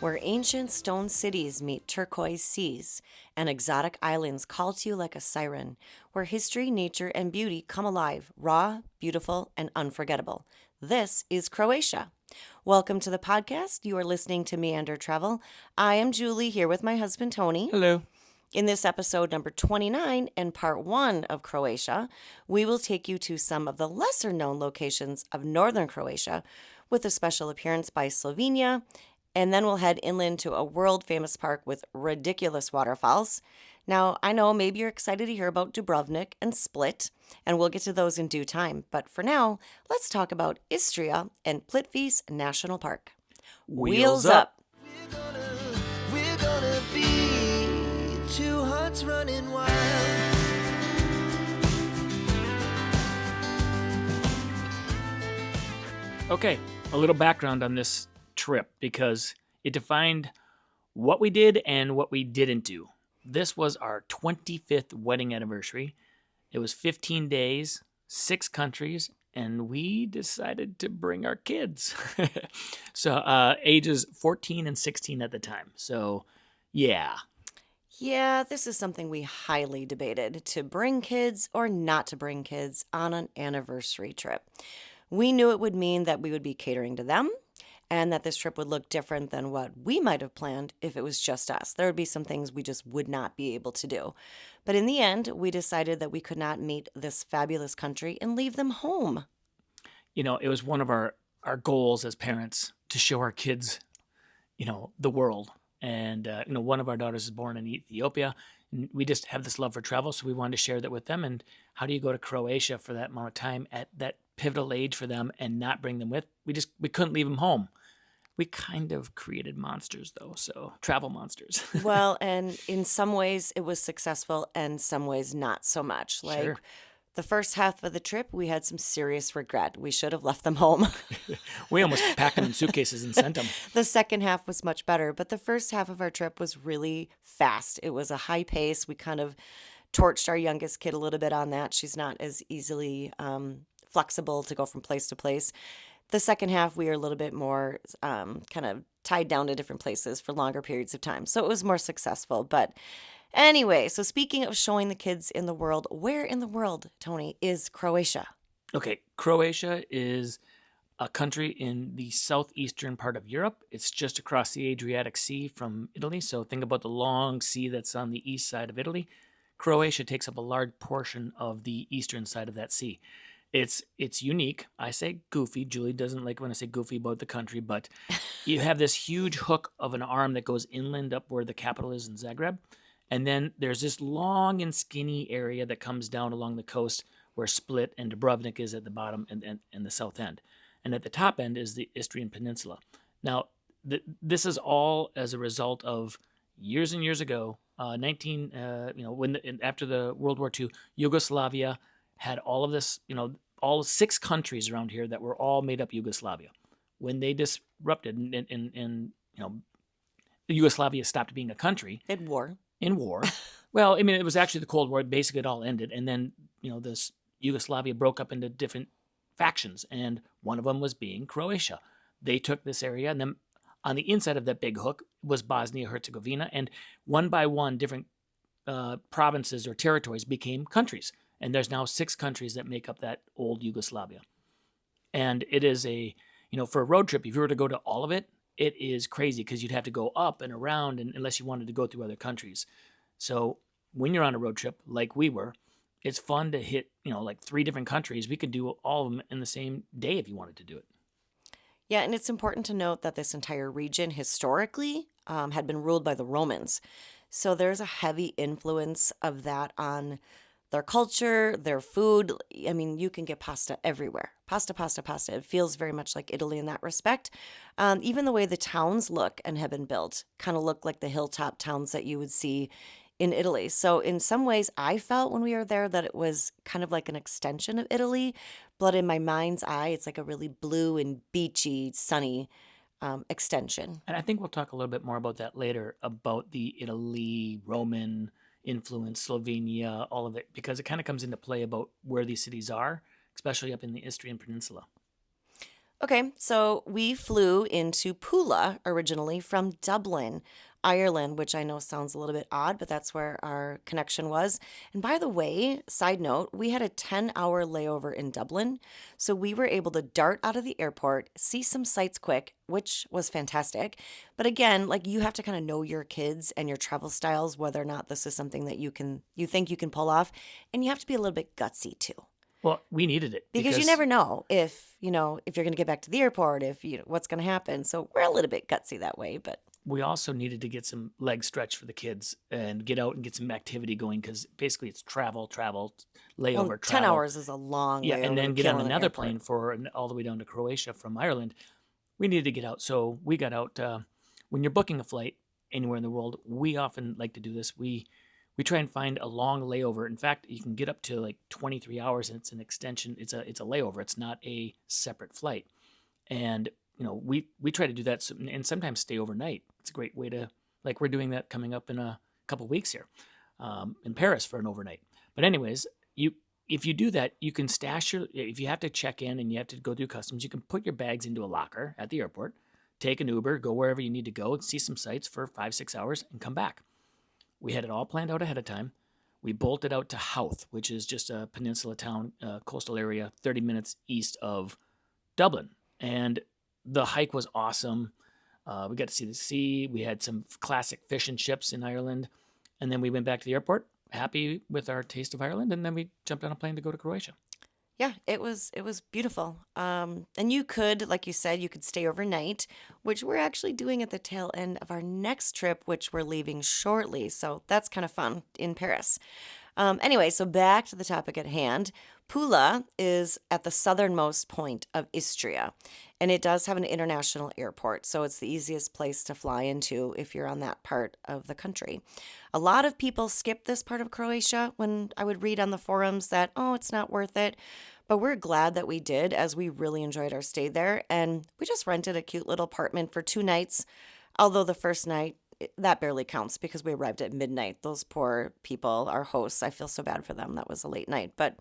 where ancient stone cities meet turquoise seas, and exotic islands call to you like a siren, where history, nature, and beauty come alive, raw, beautiful, and unforgettable. This is Croatia. Welcome to the podcast. You are listening to Meander Travel. I am Julie, here with my husband Tony. Hello. In this episode number 29 and part 1 of Croatia, we will take you to some of the lesser known locations of northern Croatia with a special appearance by Slovenia, and then we'll head inland to a world famous park with ridiculous waterfalls. Now, I know maybe you're excited to hear about Dubrovnik and Split, and we'll get to those in due time, but for now, let's talk about Istria and Plitvice National Park. Wheels up. We're gonna be two hearts running wild. Okay, a little background on this trip because it defined what we did and what we didn't do. This was our 25th wedding anniversary. It was 15 days, 6 countries, and we decided to bring our kids. So ages 14 and 16 at the time. So, yeah. Yeah, this is something we highly debated, to bring kids or not to bring kids on an anniversary trip. We knew it would mean that we would be catering to them and that this trip would look different than what we might have planned if it was just us. There would be some things we just would not be able to do. But in the end, we decided that we could not meet this fabulous country and leave them home. You know, it was one of our goals as parents to show our kids, the world. And, one of our daughters is born in Ethiopia. And we just have this love for travel, so we wanted to share that with them. And how do you go to Croatia for that amount of time at that pivotal age for them and not bring them with? We couldn't leave them home. We kind of created monsters, though, so travel monsters. Well, and in some ways it was successful and some ways not so much. Like Sure. the first half of the trip, we had some serious regret. We should have left them home. We almost packed them in suitcases and sent them. The second half was much better, but the first half of our trip was really fast. It was a high pace. We kind of torched our youngest kid a little bit on that. She's not as easily flexible to go from place to place. The second half, we were a little bit more kind of tied down to different places for longer periods of time. So it was more successful. But anyway, so speaking of showing the kids in the world, where in the world, Tony, is Croatia? Okay, Croatia is a country in the southeastern part of Europe. It's just across the Adriatic Sea from Italy. So think about the long sea that's on the east side of Italy. Croatia takes up a large portion of the eastern side of that sea. It's unique. I say goofy. Julie doesn't like when I say goofy about the country, but you have this huge hook of an arm that goes inland up where the capital is in Zagreb. And then there's this long and skinny area that comes down along the coast where Split and Dubrovnik is at the bottom and the south end. And at the top end is the Istrian Peninsula. Now, this is all as a result of years and years ago, after the World War II, Yugoslavia had all of this, all 6 countries around here that were all made up Yugoslavia. When they disrupted and Yugoslavia stopped being a country. In war. Well, it was actually the Cold War. Basically, it all ended. And then, this Yugoslavia broke up into different factions. And one of them was being Croatia. They took this area. And then on the inside of that big hook was Bosnia-Herzegovina. And one by one, different provinces or territories became countries. And there's now 6 countries that make up that old Yugoslavia. And it is for a road trip, if you were to go to all of it, it is crazy because you'd have to go up and around unless you wanted to go through other countries. So when you're on a road trip like we were, it's fun to hit, like 3 different countries. We could do all of them in the same day if you wanted to do it. Yeah, and it's important to note that this entire region historically had been ruled by the Romans. So there's a heavy influence of that on their culture, their food. You can get pasta everywhere. Pasta. It feels very much like Italy in that respect. Even the way the towns look and have been built kind of look like the hilltop towns that you would see in Italy. So in some ways, I felt when we were there that it was kind of like an extension of Italy, but in my mind's eye, it's like a really blue and beachy, sunny extension. And I think we'll talk a little bit more about that later, about the Italy, Roman influence, Slovenia, all of it, because it kind of comes into play about where these cities are, especially up in the Istrian Peninsula. Okay, so we flew into Pula originally from Dublin, Ireland, which I know sounds a little bit odd, but that's where our connection was. And by the way, side note, we had a 10-hour layover in Dublin. So we were able to dart out of the airport, see some sights quick, which was fantastic. But again, like you have to kind of know your kids and your travel styles, whether or not this is something that you think you can pull off. And you have to be a little bit gutsy too. Well, we needed it Because you never know if, if you're going to get back to the airport, if what's going to happen. So we're a little bit gutsy that way, but we also needed to get some leg stretch for the kids and get out and get some activity going because basically it's travel, layover, well, 10 travel. hours is a long Yeah, layover and then to get kill on in an another airport. plane all the way down to Croatia from Ireland. We needed to get out. So we got out. When you're booking a flight anywhere in the world, we often like to do this. We try and find a long layover. In fact, you can get up to like 23 hours and it's an extension. It's a layover. It's not a separate flight. And we try to do that and sometimes stay overnight. It's a great way to, like we're doing that coming up in a couple weeks here in Paris for an overnight. But anyways, if you do that, you can if you have to check in and you have to go through customs, you can put your bags into a locker at the airport, take an Uber, go wherever you need to go, see some sights for 5-6 hours and come back. We had it all planned out ahead of time. We bolted out to Howth, which is just a peninsula town, coastal area, 30 minutes east of Dublin. And the hike was awesome. We got to see the sea. We had some classic fish and chips in Ireland. And then we went back to the airport, happy with our taste of Ireland. And then we jumped on a plane to go to Croatia. Yeah, it was beautiful. And you could, like you said, you could stay overnight, which we're actually doing at the tail end of our next trip, which we're leaving shortly. So that's kind of fun in Paris. Anyway, so back to the topic at hand. Pula is at the southernmost point of Istria, and it does have an international airport, so it's the easiest place to fly into if you're on that part of the country. A lot of people skip this part of Croatia when I would read on the forums that, oh, it's not worth it. But we're glad that we did, as we really enjoyed our stay there, and we just rented a cute little apartment for 2 nights, although the first night, that barely counts because we arrived at midnight. Those poor people, our hosts, I feel so bad for them. That was a late night. But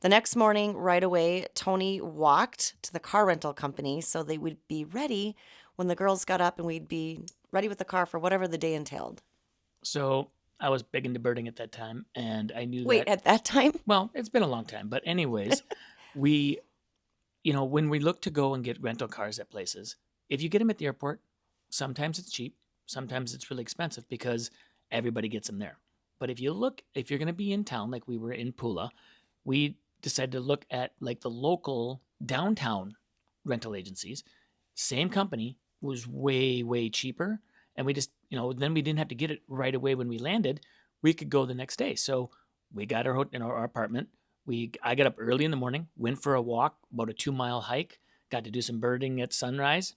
the next morning, right away, Tony walked to the car rental company so they would be ready when the girls got up and we'd be ready with the car for whatever the day entailed. So I was big into birding at that time, and I knew Wait, that. at that time? Well, it's been a long time. But anyways, we, when we look to go and get rental cars at places, if you get them at the airport, sometimes it's cheap. Sometimes it's really expensive because everybody gets them there. But if you're going to be in town, like we were in Pula, we decided to look at like the local downtown rental agencies. Same company, was way, way cheaper. And we just, then we didn't have to get it right away when we landed. We could go the next day. So we got our apartment. I got up early in the morning, went for a walk, about a 2-mile hike, got to do some birding at sunrise.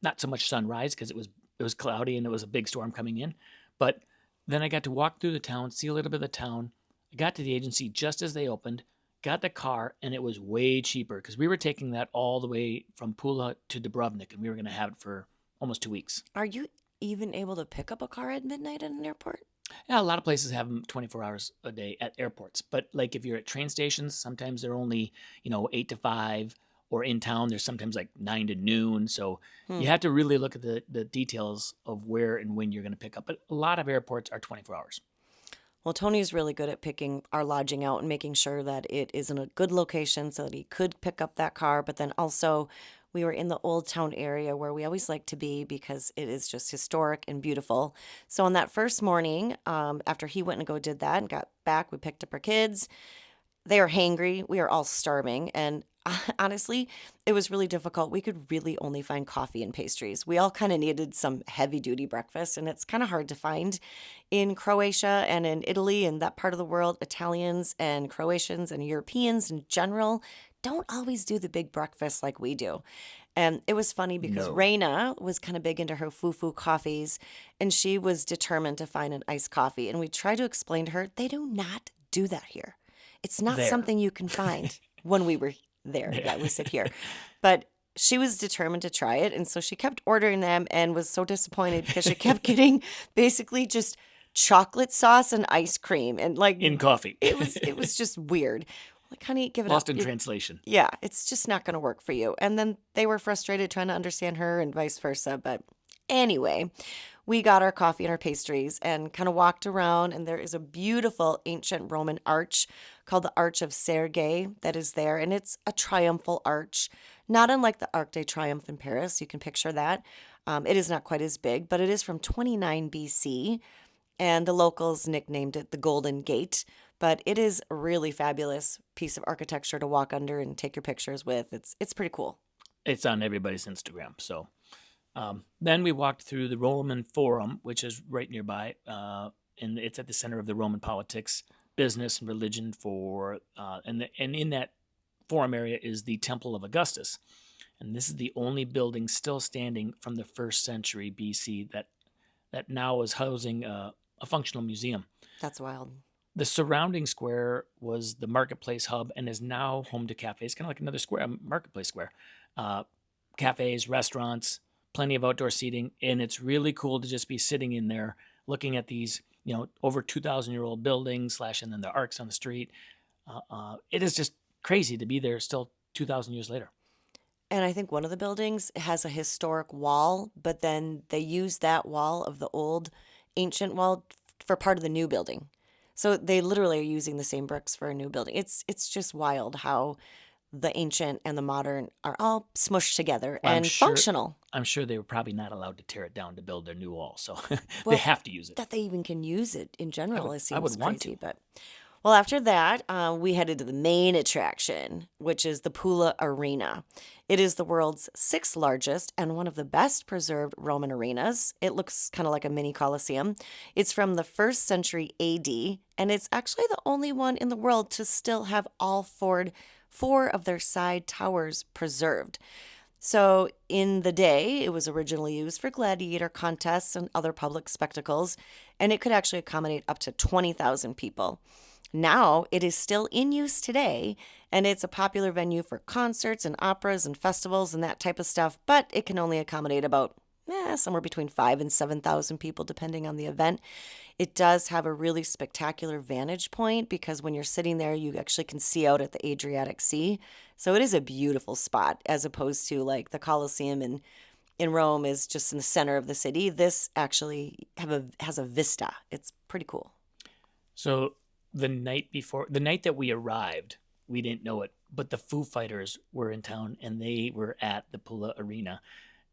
Not so much sunrise because it was cloudy and it was a big storm coming in. But then I got to walk through the town, see a little bit of the town. I got to the agency just as they opened, got the car, and it was way cheaper because we were taking that all the way from Pula to Dubrovnik, and we were going to have it for almost 2 weeks. Are you even able to pick up a car at midnight at an airport? Yeah, a lot of places have them 24 hours a day at airports. But like if you're at train stations, sometimes they're only, 8 to 5. Or in town, there's sometimes like 9 to noon. So you have to really look at the details of where and when you're going to pick up. But a lot of airports are 24 hours. Well, Tony's really good at picking our lodging out and making sure that it is in a good location so that he could pick up that car. But then also, we were in the Old Town area where we always like to be because it is just historic and beautiful. So on that first morning, after he went and did that and got back, we picked up our kids. They are hangry. We are all starving. And honestly, it was really difficult. We could really only find coffee and pastries. We all kind of needed some heavy duty breakfast, and it's kind of hard to find in Croatia and in Italy and that part of the world. Italians and Croatians and Europeans in general don't always do the big breakfast like we do. And it was funny because No. Raina was kind of big into her foo-foo coffees, and she was determined to find an iced coffee. And we tried to explain to her, they do not do that here. It's not There. something you can find when we were there. Yeah, we sit here. But she was determined to try it. And so she kept ordering them and was so disappointed because she kept getting basically just chocolate sauce and ice cream. And like In coffee. it was just weird. Like, honey, give it Lost up. in translation. Yeah, it's just not going to work for you. And then they were frustrated trying to understand her and vice versa. But anyway, we got our coffee and our pastries and kind of walked around. And there is a beautiful ancient Roman arch called the Arch of Sergei that is there. And it's a triumphal arch, not unlike the Arc de Triomphe in Paris. You can picture that. It is not quite as big, but it is from 29 BC. And the locals nicknamed it the Golden Gate. But it is a really fabulous piece of architecture to walk under and take your pictures with. It's pretty cool. It's on everybody's Instagram. So then we walked through the Roman Forum, which is right nearby, and it's at the center of the Roman politics, business, and religion. And in that forum area is the Temple of Augustus, and this is the only building still standing from the 1st century BC that now is housing a functional museum. That's wild. The surrounding square was the marketplace hub and is now home to cafes, kind of like another square, a marketplace square. Cafes, restaurants, plenty of outdoor seating, and it's really cool to just be sitting in there looking at these, over 2,000-year-old buildings, and then the arcs on the street. It is just crazy to be there still 2,000 years later. And I think one of the buildings has a historic wall, but then they use that wall of the old ancient wall for part of the new building. So they literally are using the same bricks for a new building. It's just wild how the ancient and the modern are all smushed together and functional. I'm sure they were probably not allowed to tear it down to build their new wall, so Well, they have to use it. That they even can use it in general, it seems would want crazy. to. But well, after that, we headed to the main attraction, which is the Pula Arena. It is the world's 6th largest and one of the best preserved Roman arenas. It looks kind of like a mini Colosseum. It's from the 1st century AD, and it's actually the only one in the world to still have all four of their side towers preserved. So in the day, it was originally used for gladiator contests and other public spectacles, and it could actually accommodate up to 20,000 people. Now, it is still in use today, and it's a popular venue for concerts and operas and festivals and that type of stuff, but it can only accommodate about somewhere between 5,000 and 7,000 people, depending on the event. It does have a really spectacular vantage point because when you're sitting there, you actually can see out at the Adriatic Sea. So it is a beautiful spot, as opposed to like the Colosseum in Rome is just in the center of the city. This actually has a vista. It's pretty cool. So the night that we arrived, we didn't know it, but the Foo Fighters were in town and they were at the Pula Arena.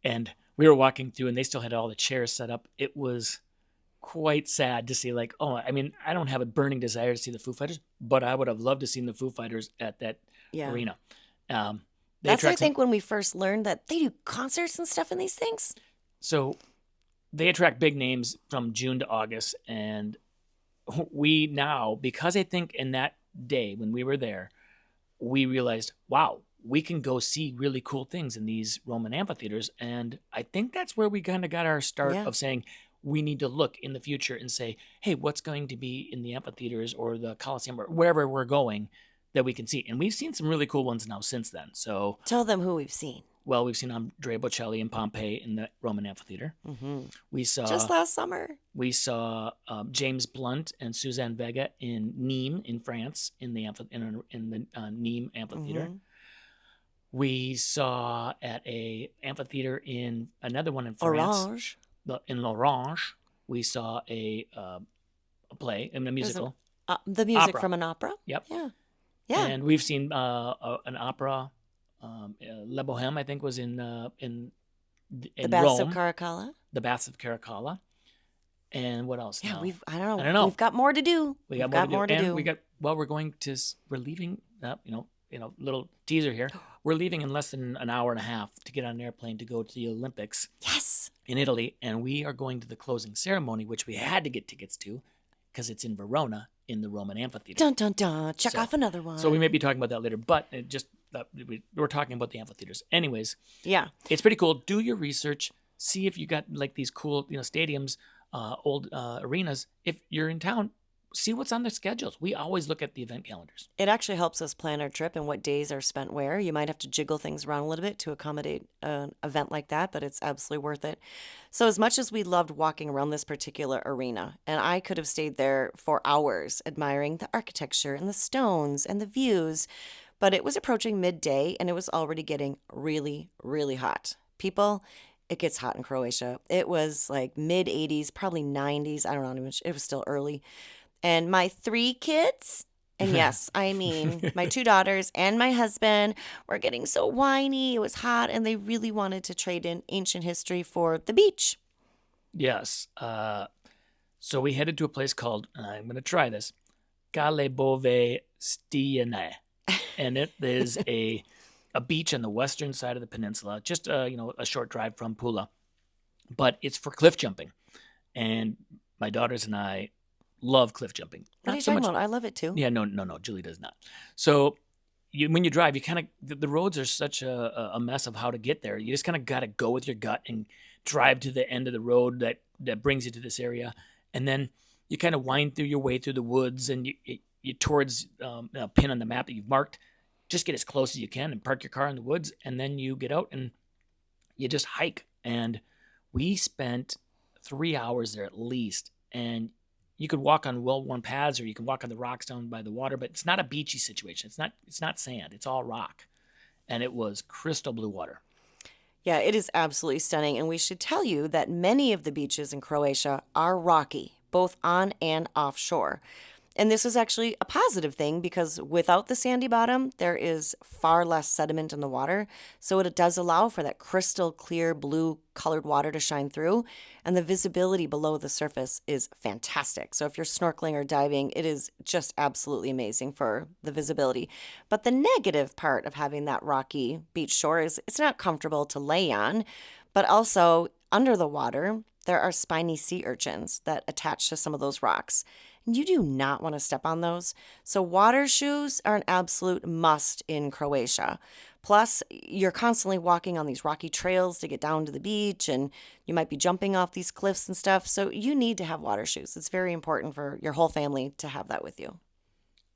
And we were walking through and they still had all the chairs set up. It was quite sad to see, I don't have a burning desire to see the Foo Fighters, but I would have loved to see the Foo Fighters at that arena. That's, I think, when we first learned that they do concerts and stuff in these things. So they attract big names from June to August. And we now, because I think in that day when we were there, we realized, wow, we can go see really cool things in these Roman amphitheaters. And I think that's where we kind of got our start of saying we need to look in the future and say, hey, what's going to be in the amphitheaters or the Colosseum or wherever we're going that we can see. And we've seen some really cool ones now since then. So tell them who we've seen. Well, we've seen Andrea Bocelli in Pompeii in the Roman amphitheater. Mm-hmm. We saw just last summer. We saw James Blunt and Suzanne Vega in Nîmes in France in the Nîmes amphitheater. Mm-hmm. We saw at a amphitheater in another one in France. Orange. In Orange, we saw a play, a musical. The music opera. From an opera? Yep. Yeah. And we've seen an opera, La Bohème, I think, was in the Baths Rome. of Caracalla. The Baths of Caracalla. And what else? Yeah, now? I don't know. We've got more to do. We're leaving, little teaser here. We're leaving in less than an hour and a half to get on an airplane to go to the Olympics. Yes. In Italy. And we are going to the closing ceremony, which we had to get tickets to because it's in Verona in the Roman amphitheater. Dun, dun, dun. Check off another one. So we may be talking about that later, but we're talking about the amphitheaters. Anyways. Yeah. It's pretty cool. Do your research. See if you got like these cool, stadiums, old arenas. If you're in town, see what's on their schedules. We always look at the event calendars. It actually helps us plan our trip and what days are spent where. You might have to jiggle things around a little bit to accommodate an event like that, but it's absolutely worth it. So, as much as we loved walking around this particular arena, and I could have stayed there for hours admiring the architecture and the stones and the views, but it was approaching midday and it was already getting really, really hot. People, it gets hot in Croatia. It was like mid 80s, probably 90s. I don't know, it was still early. And my 3 kids, and yes, I mean my 2 daughters and my husband were getting so whiny. It was hot, and they really wanted to trade in ancient history for the beach. Yes. So we headed to a place called, I'm going to try this, Kalebove Stijene. And it is a beach on the western side of the peninsula, just a short drive from Pula. But it's for cliff jumping. And my daughters and I love cliff jumping. What are you talking about? I love it too. Yeah, no, Julie does not. So when you drive, you kind of, the roads are such a mess of how to get there. You just kind of got to go with your gut and drive to the end of the road that brings you to this area. And then you kind of wind through your way through the woods, and you towards a pin on the map that you've marked. Just get as close as you can and park your car in the woods. And then you get out and you just hike. And we spent 3 hours there at least. And you could walk on well-worn paths, or you can walk on the rocks down by the water, but it's not a beachy situation. It's not sand. It's all rock. And it was crystal blue water. Yeah, it is absolutely stunning. And we should tell you that many of the beaches in Croatia are rocky, both on and offshore. And this is actually a positive thing because without the sandy bottom, there is far less sediment in the water. So it does allow for that crystal clear blue colored water to shine through. And the visibility below the surface is fantastic. So if you're snorkeling or diving, it is just absolutely amazing for the visibility. But the negative part of having that rocky beach shore is it's not comfortable to lay on, but also under the water, there are spiny sea urchins that attach to some of those rocks. You do not want to step on those. So water shoes are an absolute must in Croatia. Plus, you're constantly walking on these rocky trails to get down to the beach, and you might be jumping off these cliffs and stuff. So you need to have water shoes. It's very important for your whole family to have that with you.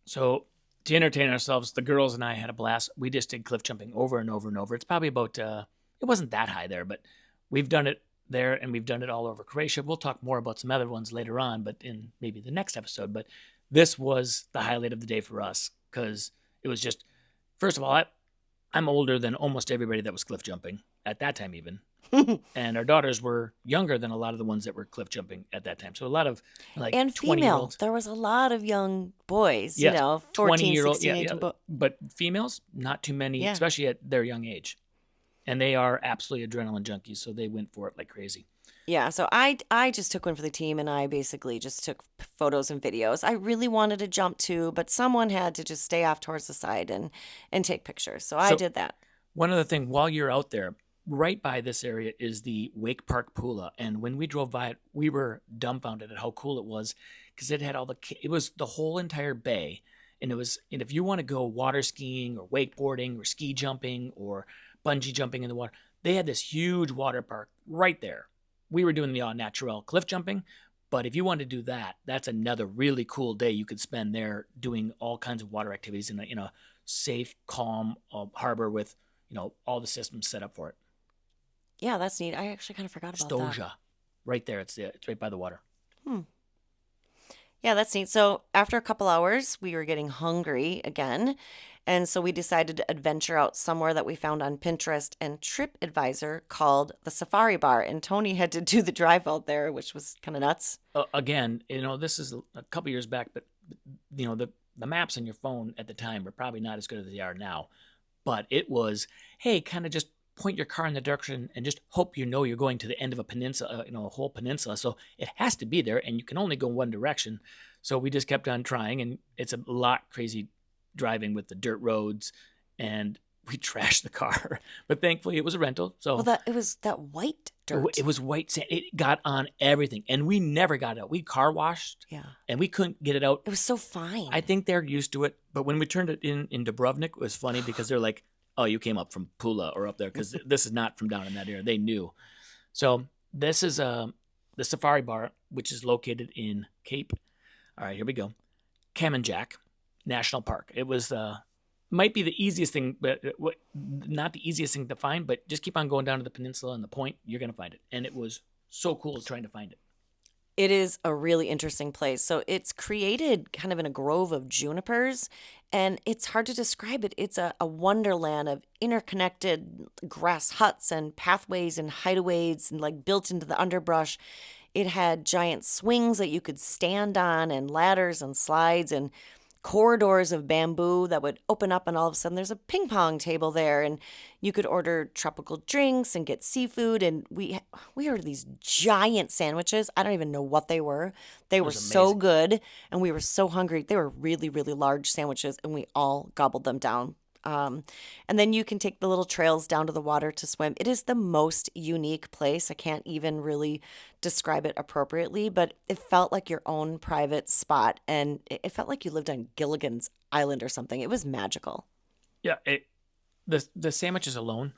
So to entertain ourselves, the girls and I had a blast. We just did cliff jumping over and over and over. It's probably about, it wasn't that high there, but we've done it there, and we've done it all over Croatia. We'll talk more about some other ones later on, but in maybe the next episode. But this was the highlight of the day for us because it was just, first of all, I'm older than almost everybody that was cliff jumping at that time even. And our daughters were younger than a lot of the ones that were cliff jumping at that time. So a lot of like and 20-year-olds. There was a lot of young boys, Yes, 14, 20-year-old, 16, 18. But females, not too many, especially at their young age. And they are absolutely adrenaline junkies, so they went for it like crazy. Yeah, so I just took one for the team, and I basically just took photos and videos. I really wanted to jump too, but someone had to just stay off towards the side and take pictures. So I did that. One other thing, while you're out there, right by this area is the Wake Park Pula. And when we drove by it, we were dumbfounded at how cool it was because it had it was the whole entire bay. And if you want to go water skiing or wakeboarding or ski jumping or bungee jumping in the water, they had this huge water park right there. We were doing the all natural cliff jumping, but if you want to do that, that's another really cool day you could spend there doing all kinds of water activities in a safe, calm harbor with all the systems set up for it. Yeah, that's neat. I actually kind of forgot about that. Stoja, right there. It's right by the water. Yeah, that's neat. So after a couple hours, we were getting hungry again. And so we decided to adventure out somewhere that we found on Pinterest and TripAdvisor called the Safari Bar. And Tony had to do the drive out there, which was kind of nuts. Again, this is a couple years back, but the maps on your phone at the time were probably not as good as they are now. But it was, hey, kind of just point your car in the direction and just hope you're going to the end of a peninsula, a whole peninsula. So it has to be there, and you can only go one direction. So we just kept on trying, and it's a lot crazy driving with the dirt roads, and we trashed the car. But thankfully, it was a rental. So it was that white dirt. It was white sand. It got on everything, and we never got it out. We car washed, and we couldn't get it out. It was so fine. I think they're used to it. But when we turned it in Dubrovnik, it was funny because they're like, oh, you came up from Pula or up there because this is not from down in that area. They knew. So this is the Safari Bar, which is located in Cape All right, here we go. Kamenjak National Park. It was might be the easiest thing, but not the easiest thing to find, but just keep on going down to the peninsula and the point, you're going to find it. And it was so cool trying to find it. It is a really interesting place. So it's created kind of in a grove of junipers, and it's hard to describe it. It's a wonderland of interconnected grass huts and pathways and hideaways and like built into the underbrush. It had giant swings that you could stand on and ladders and slides and corridors of bamboo that would open up, and all of a sudden there's a ping pong table there, and you could order tropical drinks and get seafood. And we ordered these giant sandwiches. I don't even know what they were. They were was so amazing. good, and we were so hungry. They were really, really large sandwiches, and we all gobbled them down. And then you can take the little trails down to the water to swim. It is the most unique place. I can't even really describe it appropriately, but it felt like your own private spot, and it felt like you lived on Gilligan's Island or something. It was magical. Yeah, the sandwiches alone,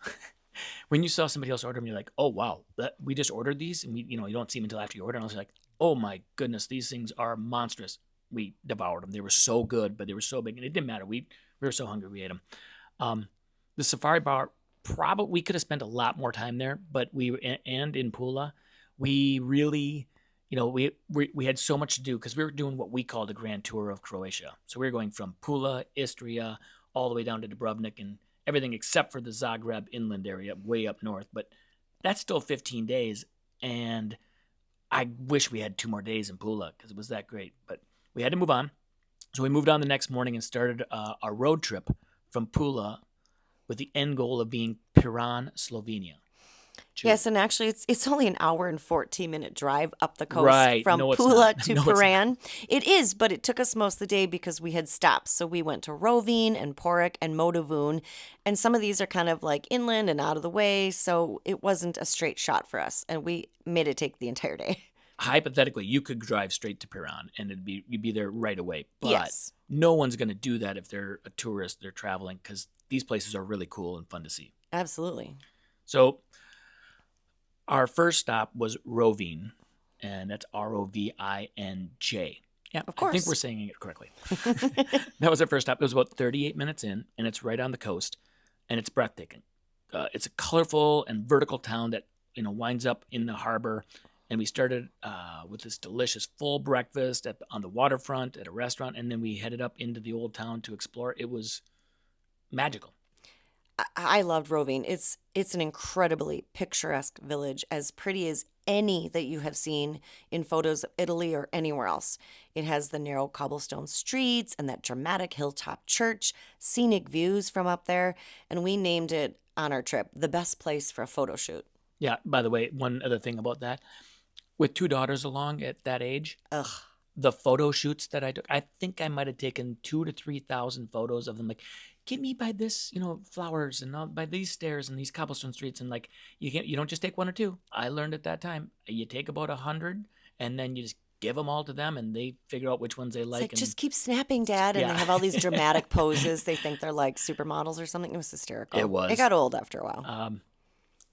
when you saw somebody else order them, you're like, oh, wow, we just ordered these, and you don't see them until after you order, and I was like, oh my goodness, these things are monstrous. We devoured them. They were so good, but they were so big, and it didn't matter. We were so hungry, we ate them. The safari bar, probably we could have spent a lot more time there, but and in Pula, we really, we had so much to do because we were doing what we called a grand tour of Croatia. So we were going from Pula, Istria, all the way down to Dubrovnik and everything except for the Zagreb inland area, way up north. But that's still 15 days, and I wish we had 2 more days in Pula because it was that great. But we had to move on. So we moved on the next morning and started our road trip from Pula with the end goal of being Piran, Slovenia. Yes, and actually it's only an hour and 14-minute drive up the coast Right. from No, it's Pula not. to No, it's not. Piran. It is, but it took us most of the day because we had stops. So we went to Rovinj and Porec and Motovun, and some of these are kind of like inland and out of the way, so it wasn't a straight shot for us, and we made it take the entire day. Hypothetically, you could drive straight to Piran and you'd be there right away. But Yes. no one's going to do that if they're a tourist, they're traveling, because these places are really cool and fun to see. Absolutely. So our first stop was Rovinj, and that's Rovinj. Yeah, Of course. I think we're saying it correctly. That was our first stop. It was about 38 minutes in, and it's right on the coast, and it's breathtaking. It's a colorful and vertical town that winds up in the harbor. And we started with this delicious full breakfast on the waterfront at a restaurant, and then we headed up into the old town to explore. It was magical. I loved Rovinj. It's an incredibly picturesque village, as pretty as any that you have seen in photos of Italy or anywhere else. It has the narrow cobblestone streets and that dramatic hilltop church, scenic views from up there, and we named it on our trip the best place for a photo shoot. Yeah, by the way, one other thing about that, with 2 daughters along at that age, Ugh. the photo shoots that I took, I think I might have taken 2,000 to 3,000 photos of them. Like, get me by this, flowers, and by these stairs and these cobblestone streets, and like you don't just take 1 or 2. I learned at that time you take about 100, and then you just give them all to them, and they figure out which ones they It's like. like, And just keep snapping, Dad. And Yeah. they have all these dramatic poses. They think they're like supermodels or something. It was hysterical. It was. It got old after a while.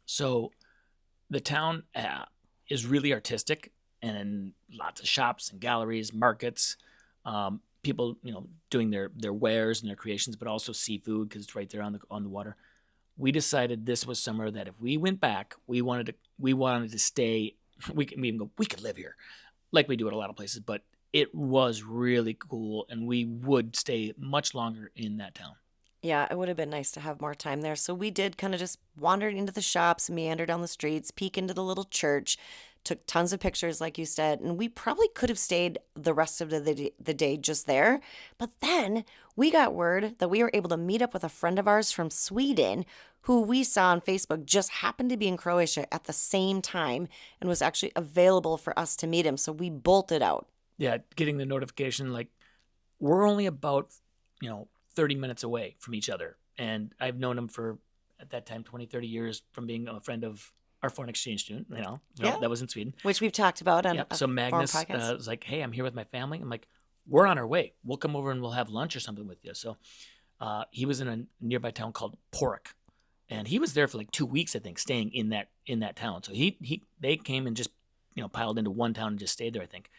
So the town is really artistic, and lots of shops and galleries, markets, people, doing their wares and their creations, but also seafood because it's right there on the water. We decided this was somewhere that if we went back, we wanted to stay. We could live here, like we do at a lot of places, but it was really cool, and we would stay much longer in that town. Yeah, it would have been nice to have more time there. So we did kind of just wandered into the shops, meander down the streets, peek into the little church, took tons of pictures, like you said, and we probably could have stayed the rest of the day just there. But then we got word that we were able to meet up with a friend of ours from Sweden who we saw on Facebook just happened to be in Croatia at the same time and was actually available for us to meet him. So we bolted out. Yeah, getting the notification, like, we're only about 30 minutes away from each other, and I've known him for, at that time, 20, 30 years from being a friend of our foreign exchange student. Yeah. That was in Sweden. Which we've talked about on Yep. a So foreign Magnus podcast. was like, "Hey, I'm here with my family." I'm like, "We're on our way. We'll come over and we'll have lunch or something with you." So he was in a nearby town called Porec, and he was there for like 2 weeks, I think, staying in that town. So they came and just piled into one town and just stayed there, I think.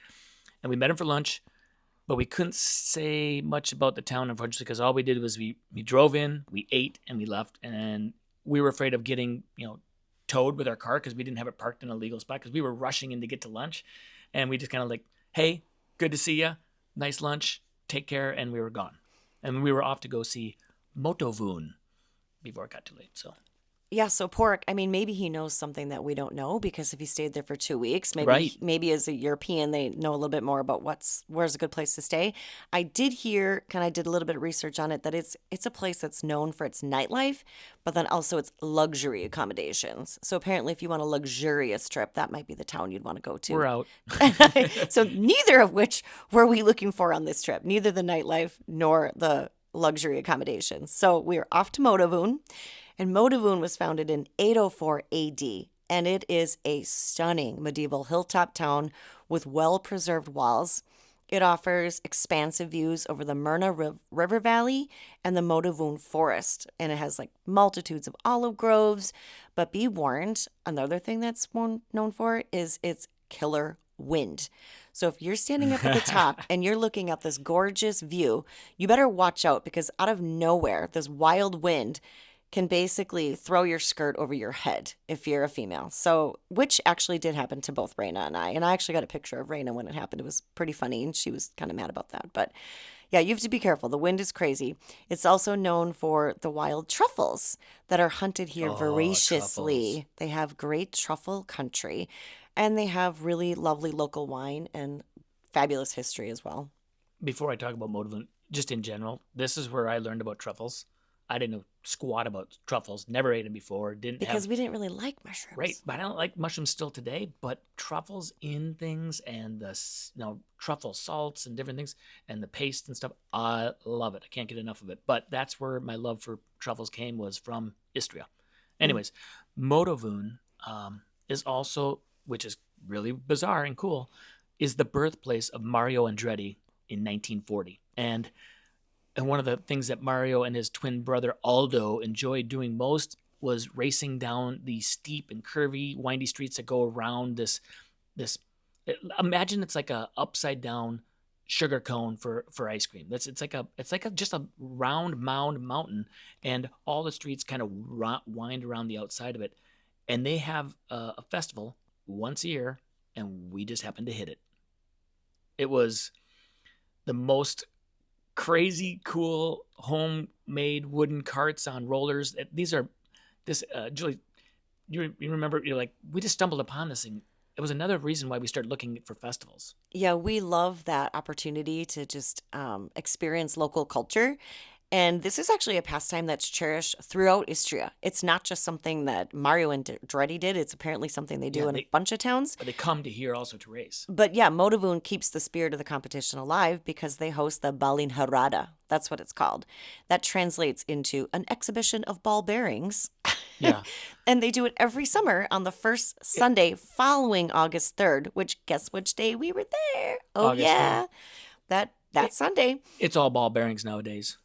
And we met him for lunch. but we couldn't say much about the town, unfortunately, because all we did was we drove in, we ate, and we left. And we were afraid of getting, towed with our car because we didn't have it parked in a legal spot because we were rushing in to get to lunch. And we just kind of like, hey, good to see you. Nice lunch. Take care. And we were gone. And we were off to go see Motovun before it got too late. So Yeah, so Porec, I mean, maybe he knows something that we don't know because if he stayed there for 2 weeks, maybe Right. maybe as a European, they know a little bit more about where's a good place to stay. I did hear, I did a little bit of research on it, that it's a place that's known for its nightlife, but then also its luxury accommodations. So apparently, if you want a luxurious trip, that might be the town you'd want to go to. we're out. So neither of which were we looking for on this trip, neither the nightlife nor the luxury accommodations. So we were off to Motovun. And Motovun was founded in 804 AD, and it is a stunning medieval hilltop town with well-preserved walls. It offers expansive views over the Mirna River Valley and the Motovun Forest, and it has like multitudes of olive groves. But be warned, another thing that's known for is its killer wind. So if you're standing up at the top and you're looking at this gorgeous view, you better watch out because out of nowhere, this wild wind can basically throw your skirt over your head if you're a female. So, which actually did happen to both Raina and I. And I actually got a picture of Raina when it happened. It was pretty funny, and she was kind of mad about that. But yeah, you have to be careful. The wind is crazy. It's also known for the wild truffles that are hunted here voraciously. Truffles. They have great truffle country, and they have really lovely local wine and fabulous history as well. Before I talk about Motovun, just in general, this is where I learned about truffles. I didn't know squat about truffles. Never ate them before. Because we didn't really like mushrooms. Right, but I don't like mushrooms still today. But truffles in things and the truffle salts and different things and the paste and stuff, I love it. I can't get enough of it. But that's where my love for truffles came, was from Istria. Anyways, Motovun is also, which is really bizarre and cool, is the birthplace of Mario Andretti in 1940. And one of the things that Mario and his twin brother Aldo enjoyed doing most was racing down these steep and curvy, windy streets that go around this. Imagine it's like a upside down sugar cone for ice cream. It's like just a round mountain, and all the streets kind of wind around the outside of it. And they have a festival once a year, and we just happened to hit it. It was the most crazy cool homemade wooden carts on rollers. Julie, you remember, you're like, we just stumbled upon this thing. It was another reason why we started looking for festivals. Yeah, we love that opportunity to just experience local culture. And this is actually a pastime that's cherished throughout Istria. It's not just something that Mario and Andretti did. It's apparently something they do in a bunch of towns. But they come to here also to race. But yeah, Motovun keeps the spirit of the competition alive because they host the Balinharada. That's what it's called. That translates into an exhibition of ball bearings. Yeah. And they do it every summer on the first Sunday following August 3rd, which guess which day we were there? Oh, August yeah. 3rd. That Sunday. It's all ball bearings nowadays.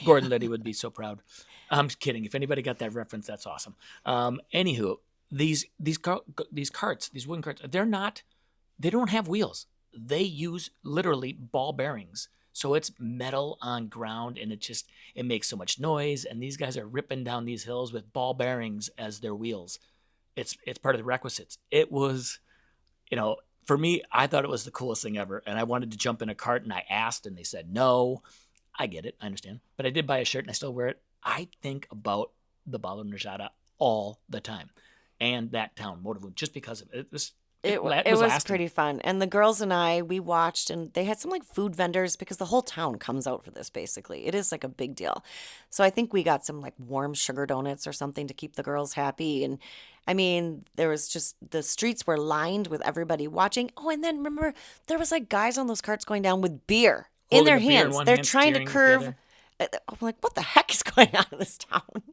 Gordon Liddy would be so proud. I'm just kidding. If anybody got that reference, that's awesome. Anywho, these carts, these wooden carts, they don't have wheels. They use literally ball bearings. So it's metal on ground, and it makes so much noise. And these guys are ripping down these hills with ball bearings as their wheels. It's part of the requisites. It was, for me, I thought it was the coolest thing ever. And I wanted to jump in a cart, and I asked, and they said no. I get it. I understand. But I did buy a shirt, and I still wear it. I think about the Balinharada all the time, and that town, Motovun, just because of it. It was pretty fun. And the girls and I, we watched, and they had some like food vendors because the whole town comes out for this, basically. It is like a big deal. So I think we got some like warm sugar donuts or something to keep the girls happy. And I mean, there was just, the streets were lined with everybody watching. Oh, and then remember, there was like guys on those carts going down with beer in their hands. They're trying to curve. I'm like, what the heck is going on in this town?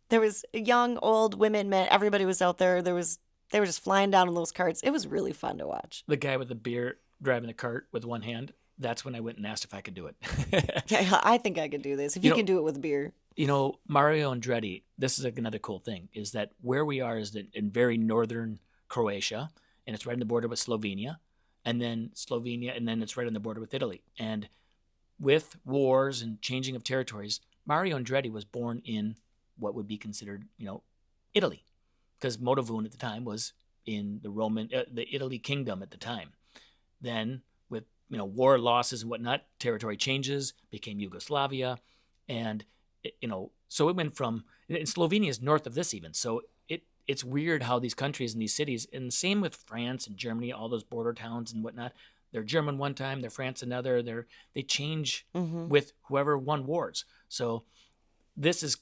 There was young, old, women, men. Everybody was out there. They were just flying down in those carts. It was really fun to watch. The guy with the beer driving the cart with one hand, that's when I went and asked if I could do it. Yeah, I think I could do this. If you can do it with beer. Mario Andretti, this is another cool thing, is that where we are is in very northern Croatia, and it's right on the border with Slovenia. and then Slovenia, and then it's right on the border with Italy. And with wars and changing of territories, Mario Andretti was born in what would be considered, Italy, because Motovun at the time was in the Italy kingdom at the time. Then with, war losses and whatnot, territory changes, became Yugoslavia. And, so it went from, and Slovenia is north of this even. So it's weird how these countries and these cities, and same with France and Germany, all those border towns and whatnot, they're German one time, they're France another, they change with whoever won wars. So this is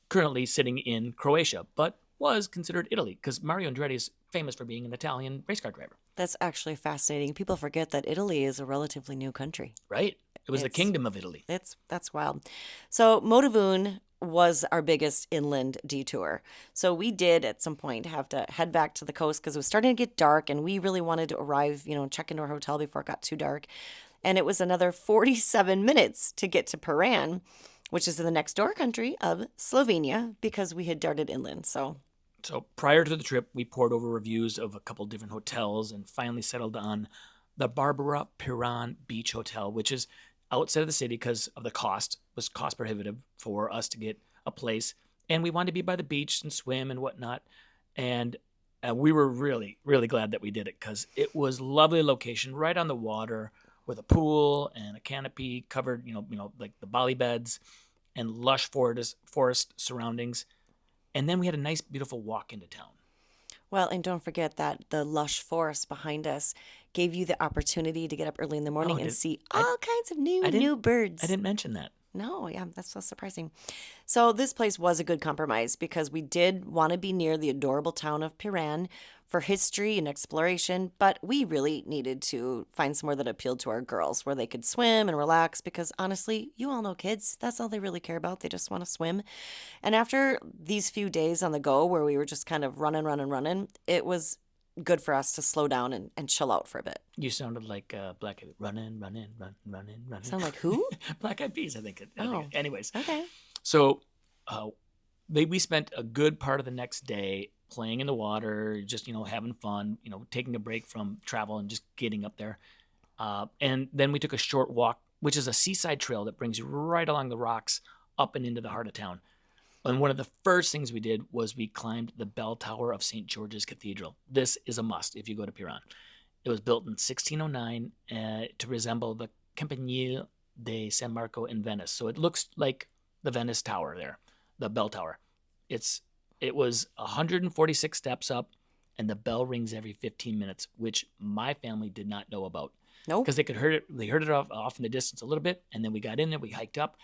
currently sitting in Croatia, but was considered Italy because Mario Andretti is famous for being an Italian race car driver. That's actually fascinating. People forget that Italy is a relatively new country. Right. It was the kingdom of Italy. That's wild. So Motovun was our biggest inland detour. So we did at some point have to head back to the coast because it was starting to get dark and we really wanted to arrive, check into our hotel before it got too dark. And it was another 47 minutes to get to Piran, which is in the next door country of Slovenia, because we had darted inland. So prior to the trip, we pored over reviews of a couple different hotels and finally settled on the Barbara Piran Beach Hotel, which is outside of the city because of the cost. It was cost prohibitive for us to get a place. And we wanted to be by the beach and swim and whatnot. And we were really, really glad that we did it because it was a lovely location right on the water with a pool and a canopy covered, like the Bali beds and lush forest surroundings. And then we had a nice, beautiful walk into town. Well, and don't forget that the lush forest behind us gave you the opportunity to get up early in the morning and see all kinds of new birds. I didn't mention that. No, yeah, that's so surprising. So this place was a good compromise because we did want to be near the adorable town of Piran for history and exploration, but we really needed to find somewhere that appealed to our girls where they could swim and relax because honestly, you all know kids, that's all they really care about. They just want to swim. And after these few days on the go where we were just kind of running, it was good for us to slow down and chill out for a bit. You sounded like Black Eyed Peas. Running. Sound like who? Black Eyed Peas, I think. Anyways. Okay. So we spent a good part of the next day playing in the water, just, having fun, taking a break from travel and just getting up there. And then we took a short walk, which is a seaside trail that brings you right along the rocks up and into the heart of town. And one of the first things we did was we climbed the bell tower of St. George's Cathedral. This is a must if you go to Piran. It was built in 1609 to resemble the Campanile de San Marco in Venice. So it looks like the Venice Tower there, the bell tower. It was 146 steps up, and the bell rings every 15 minutes, which my family did not know about. No, because they could heard it. They heard it off in the distance a little bit, and then we got in there, we hiked up,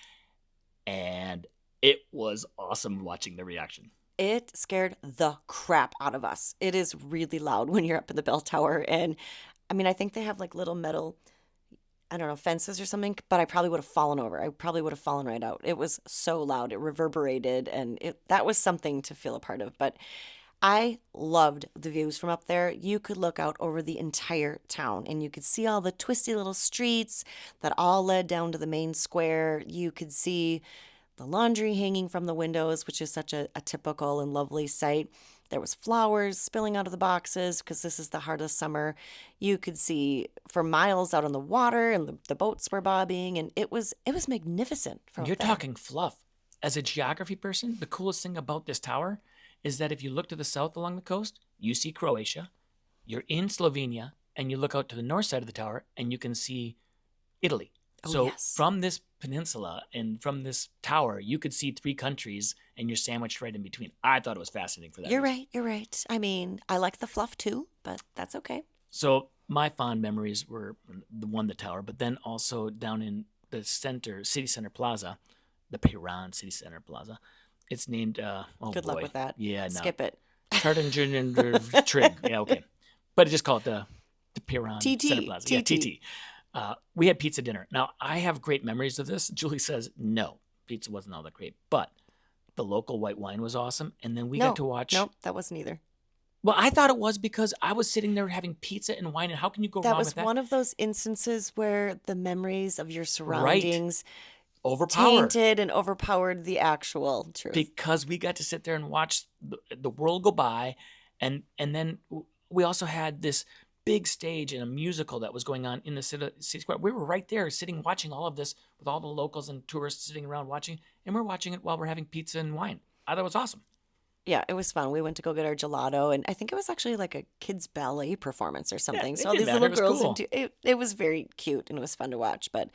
and it was awesome watching the reaction. It scared the crap out of us. It is really loud when you're up in the bell tower, and I mean, I think they have like little metal, I don't know, fences or something, but I probably would have fallen over. I probably would have fallen right out. It was so loud. It reverberated, and that was something to feel a part of. But I loved the views from up there. You could look out over the entire town, and you could see all the twisty little streets that all led down to the main square. You could see the laundry hanging from the windows, which is such a typical and lovely sight. There was flowers spilling out of the boxes because this is the heart of summer. You could see for miles out on the water, and the boats were bobbing, and it was magnificent from You're up there. talking fluff. As a geography person, the coolest thing about this tower is that if you look to the south along the coast, you see Croatia. You're in Slovenia, and you look out to the north side of the tower, and you can see Italy. So yes. From this peninsula and from this tower, you could see three countries, and you're sandwiched right in between. I thought it was fascinating for that reason. You're right. I mean, I like the fluff too, but that's okay. So my fond memories were the tower, but then also down in the city center plaza, the Piran City Center Plaza. It's named, Good luck with that. Yeah, no. Skip it. Tartan Trig. Yeah, okay. But just call it the Piran TT. Center Plaza. TT. Yeah, TT. We had pizza dinner. Now, I have great memories of this. Julie says, no, pizza wasn't all that great. But the local white wine was awesome. And then we got to watch. No, that wasn't either. Well, I thought it was because I was sitting there having pizza and wine. And how can you go wrong with that? That was one of those instances where the memories of your surroundings tainted and overpowered the actual truth. Because we got to sit there and watch the world go by. And then we also had this big stage in a musical that was going on in the city square. We were right there sitting watching all of this with all the locals and tourists sitting around watching, and we're watching it while we're having pizza and wine. I thought it was awesome. Yeah, it was fun. We went to go get our gelato, and I think it was actually like a kids' ballet performance or Yeah, something. it So all didn't these matter. little It was girls cool. into it. It was very cute and it was fun to watch. But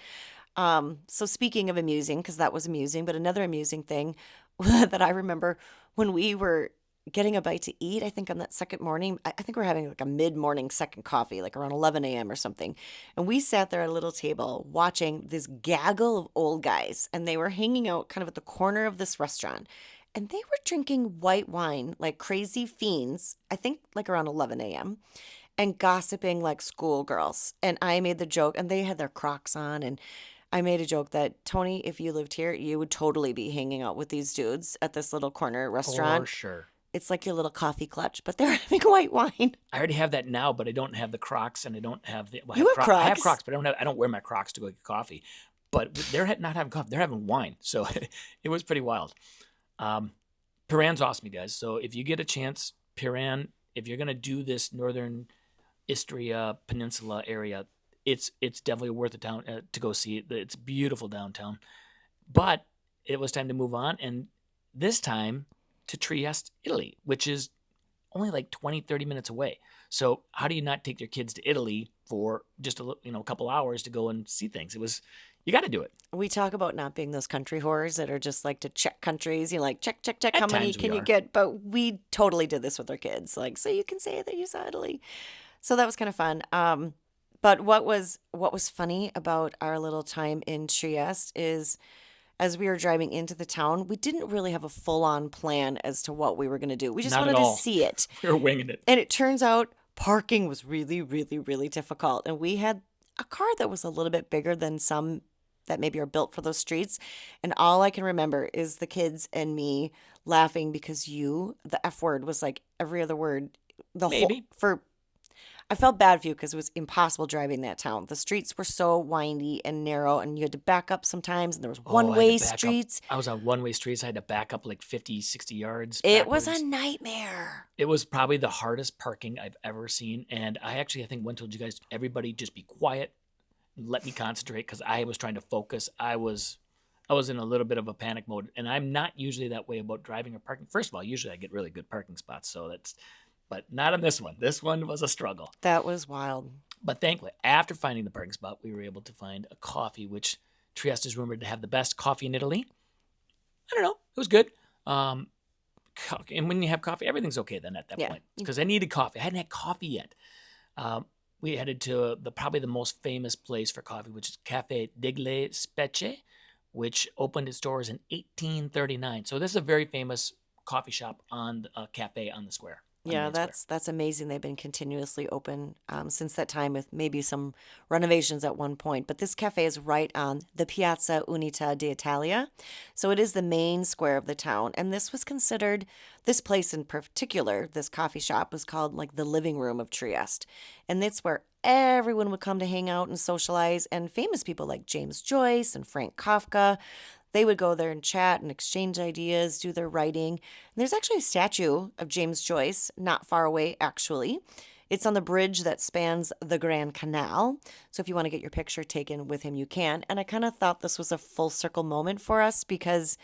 so speaking of amusing, because that was amusing, but another amusing thing that I remember when we were getting a bite to eat, I think on that second morning, I think we're having like a mid-morning second coffee, like around 11 a.m. or something. And we sat there at a little table watching this gaggle of old guys, and they were hanging out kind of at the corner of this restaurant. And they were drinking white wine like crazy fiends, I think like around 11 a.m., and gossiping like schoolgirls. And I made the joke, and they had their Crocs on, and I made a joke that, Tony, if you lived here, you would totally be hanging out with these dudes at this little corner For restaurant. sure. It's like your little coffee clutch, but they're having white wine. I already have that now, but I don't have the Crocs, and I don't have the. Well, You have I have Crocs? Crocs, but I don't wear my Crocs to go get coffee. But they're not having coffee; they're having wine. So it was pretty wild. Um, Piran's awesome, you guys. So if you get a chance, Piran, if you're gonna do this northern Istria Peninsula area, it's definitely worth it down to go see it. It's beautiful downtown. But it was time to move on, and this time to Trieste, Italy, which is only like 20, 30 minutes away. So how do you not take your kids to Italy for just a couple hours to go and see things? You got to do it. We talk about not being those country whores that are just like to check countries. You know, like check, check, check. At How many times we can you are. get? But we totally did this with our kids. Like, so you can say that you saw Italy. So that was kind of fun. But what was funny about our little time in Trieste is, as we were driving into the town, we didn't really have a full on plan as to what we were going to do. We just Not at wanted to all. see it. We were winging it. And it turns out parking was really, really, really difficult. And we had a car that was a little bit bigger than some that maybe are built for those streets. And all I can remember is the kids and me laughing because the F word was like every other word. Maybe. I felt bad for you because it was impossible driving that town. The streets were so windy and narrow, and you had to back up sometimes, and there was Oh, I had to one-way back up. streets. I was on one-way streets. I had to back up like 50, 60 yards It was a backwards. nightmare. It was probably the hardest parking I've ever seen. And I think one told you guys, everybody just be quiet and let me concentrate, because I was trying to focus. I was in a little bit of a panic mode, and I'm not usually that way about driving or parking. First of all, usually I get really good parking spots, but not on this one. This one was a struggle. That was wild. But thankfully, after finding the parking spot, we were able to find a coffee, which Trieste is rumored to have the best coffee in Italy. I don't know. It was good. And when you have coffee, everything's okay then at that Yeah. point. Because I needed coffee. I hadn't had coffee yet. We headed to probably the most famous place for coffee, which is Cafe delle Specie, which opened its doors in 1839. So this is a very famous coffee shop on a cafe on the square. on the Yeah, main square. that's amazing. They've been continuously open since that time, with maybe some renovations at one point. But this cafe is right on the Piazza Unità d'Italia, so it is the main square of the town. And this place in particular, this coffee shop, was called like the living room of Trieste, and it's where everyone would come to hang out and socialize. And famous people like James Joyce and Frank Kafka, they would go there and chat and exchange ideas, do their writing. And there's actually a statue of James Joyce not far away, actually. It's on the bridge that spans the Grand Canal. So if you want to get your picture taken with him, you can. And I kind of thought this was a full circle moment for us because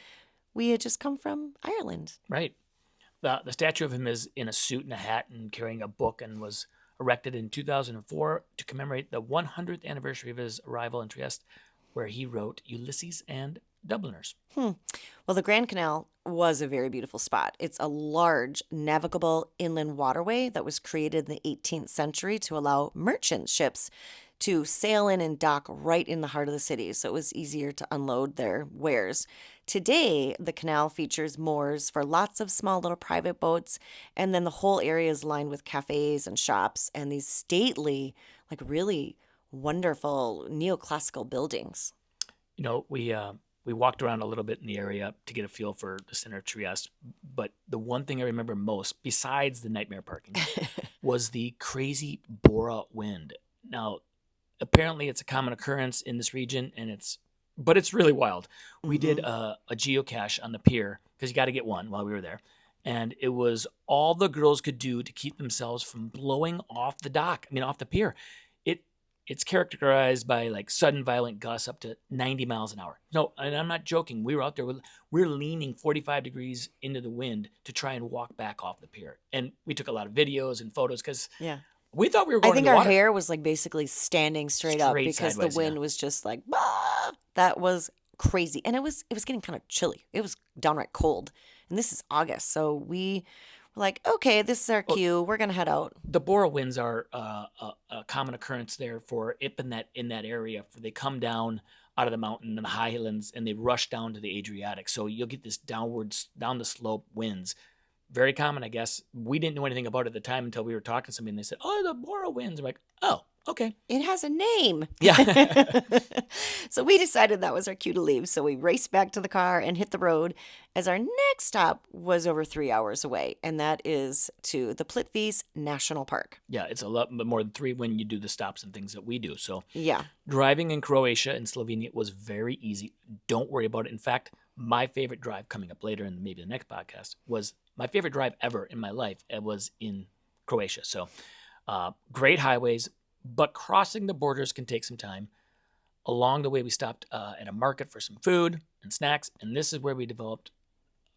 we had just come from Ireland. Right. The statue of him is in a suit and a hat and carrying a book, and was erected in 2004 to commemorate the 100th anniversary of his arrival in Trieste, where he wrote Ulysses and Dubliners. Well, the Grand Canal was a very beautiful spot. It's a large navigable inland waterway that was created in the 18th century to allow merchant ships to sail in and dock right in the heart of the city, so it was easier to unload their wares. Today, the canal features moors for lots of small little private boats, and then the whole area is lined with cafes and shops and these stately, like really wonderful neoclassical buildings. We walked around a little bit in the area to get a feel for the center of Trieste, but the one thing I remember most, besides the nightmare parking, was the crazy Bora wind. Now, apparently it's a common occurrence in this region, but it's really wild. We did a geocache on the pier, because you got to get one while we were there, And it was all the girls could do to keep themselves from blowing off the dock. I mean, off the pier. It's characterized by like sudden violent gusts up to 90 miles an hour. No, and I'm not joking. We were out there. We're leaning 45 degrees into the wind to try and walk back off the pier. And we took a lot of videos and photos because Yeah. we thought we were going I think in the our water. hair was like basically standing straight up Straight because sideways, the wind yeah. was just like, "Bah!" That was crazy. And it was getting kind of chilly. It was downright cold. And this is August. So we were like, okay, this is our cue. We're going to head out. The Bora winds are a common occurrence there for in that area. They come down out of the mountain and the highlands and they rush down to the Adriatic. So you'll get this down the slope winds. Very common, I guess. We didn't know anything about it at the time until we were talking to somebody and they said, oh, the Bora winds. I'm like, oh, okay. It has a name. Yeah. So we decided that was our cue to leave. So we raced back to the car and hit the road as our next stop was over 3 hours away. And that is to the Plitvice National Park. Yeah, it's a lot more than 3 when you do the stops and things that we do. So Yeah. driving in Croatia and Slovenia was very easy. Don't worry about it. In fact, my favorite drive coming up later in maybe the next podcast was my favorite drive ever in my life. It was in Croatia. So great highways, but crossing the borders can take some time. Along the way, we stopped at a market for some food and snacks, and this is where we developed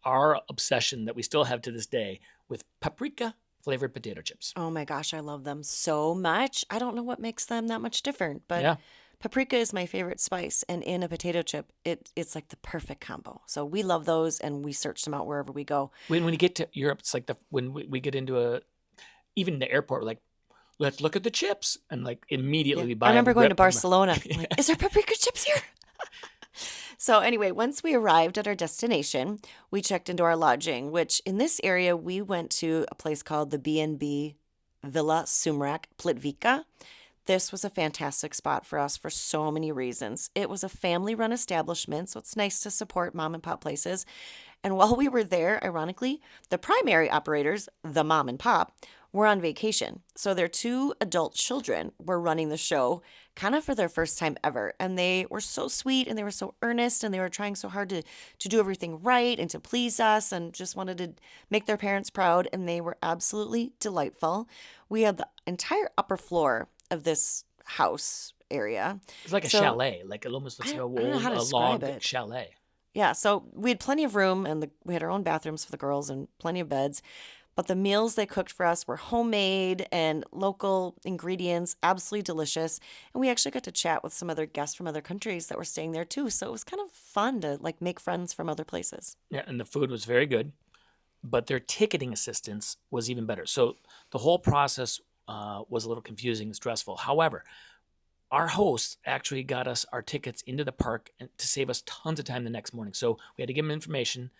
our obsession that we still have to this day with paprika-flavored potato chips. Oh my gosh, I love them so much. I don't know what makes them that much different, but Yeah. paprika is my favorite spice. And in a potato chip, it's like the perfect combo. So we love those, and we search them out wherever we go. When you get to Europe, it's like when we get into even the airport, we're like, let's look at the chips. And like immediately we buy I remember them, going to rip them. Barcelona. I'm like, is there paprika chips here? So anyway, once we arrived at our destination, we checked into our lodging, which in this area, we went to a place called the B&B Villa Sumrak Plitvica. This was a fantastic spot for us for so many reasons. It was a family-run establishment, so it's nice to support mom and pop places. And while we were there, ironically, the primary operators, the mom and pop, were on vacation. So their 2 adult children were running the show kind of for their first time ever. And they were so sweet and they were so earnest and they were trying so hard to do everything right and to please us and just wanted to make their parents proud. And they were absolutely delightful. We had the entire upper floor of this house area. It's like a chalet. Like it almost looks like I don't know how to a describe log it. chalet. Yeah, so we had plenty of room and we had our own bathrooms for the girls and plenty of beds. But the meals they cooked for us were homemade and local ingredients, absolutely delicious. And we actually got to chat with some other guests from other countries that were staying there too. So it was kind of fun to like make friends from other places. Yeah, and the food was very good, but their ticketing assistance was even better. So the whole process was a little confusing and stressful. However, our hosts actually got us our tickets into the park to save us tons of time the next morning. So we had to give them information.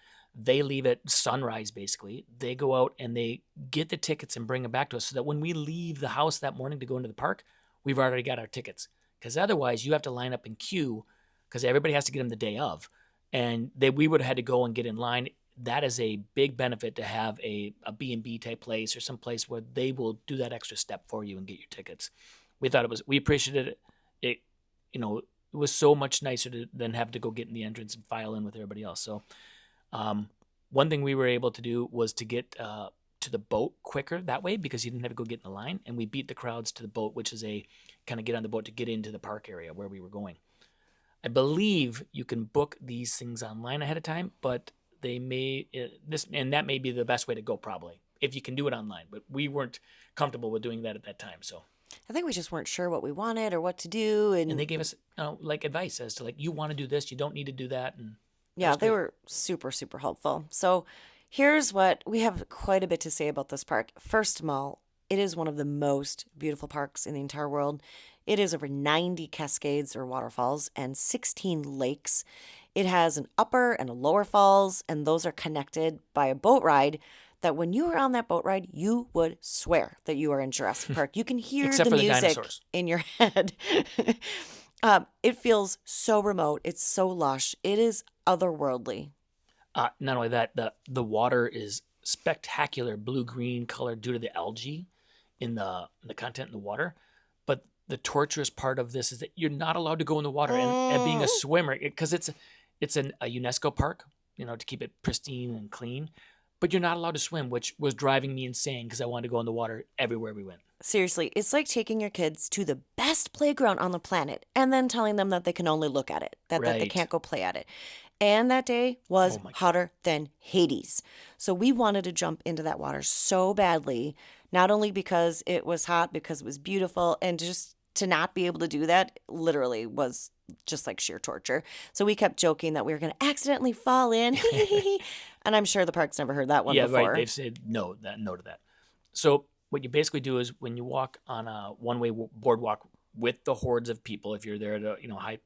They leave at sunrise, basically. They go out and they get the tickets and bring them back to us so that when we leave the house that morning to go into the park, we've already got our tickets. Because otherwise, you have to line up in queue because everybody has to get them the day of. And we would have had to go and get in line. That is a big benefit to have a B&B type place or some place where they will do that extra step for you and get your tickets. We appreciated it. It was so much nicer than have to go get in the entrance and file in with everybody else. So one thing we were able to do was to get to the boat quicker that way because you didn't have to go get in the line. And we beat the crowds to the boat, which is a kind of get on the boat to get into the park area where we were going. I believe you can book these things online ahead of time, but that may be the best way to go probably if you can do it online. But we weren't comfortable with doing that at that time. So I think we just weren't sure what we wanted or what to do. And they gave us like advice as to like, you want to do this, you don't need to do that. And yeah, they were super, super helpful. So here's what we have quite a bit to say about this park. First of all, it is one of the most beautiful parks in the entire world. It is over 90 cascades or waterfalls and 16 lakes. It has an upper and a lower falls, and those are connected by a boat ride that when you are on that boat ride, you would swear that you are in Jurassic Park. You can hear Except the for the music dinosaurs. in your head. It feels so remote. It's so lush. It is otherworldly. Not only that, the water is spectacular blue-green color due to the algae in the content in the water. But the torturous part of this is that you're not allowed to go in the water and being a swimmer because it's a UNESCO park, to keep it pristine and clean. But you're not allowed to swim, which was driving me insane because I wanted to go in the water everywhere we went. Seriously, it's like taking your kids to the best playground on the planet and then telling them that they can only look at it, that they Right. can't go play at it. And that day was Oh my God. hotter than Hades. So we wanted to jump into that water so badly, not only because it was hot, because it was beautiful, and just to not be able to do that literally was just like sheer torture. So we kept joking that we were going to accidentally fall in. And I'm sure the park's never heard that one Yeah, before. right. They've said no to that. So what you basically do is when you walk on a one-way boardwalk with the hordes of people, if you're there at a high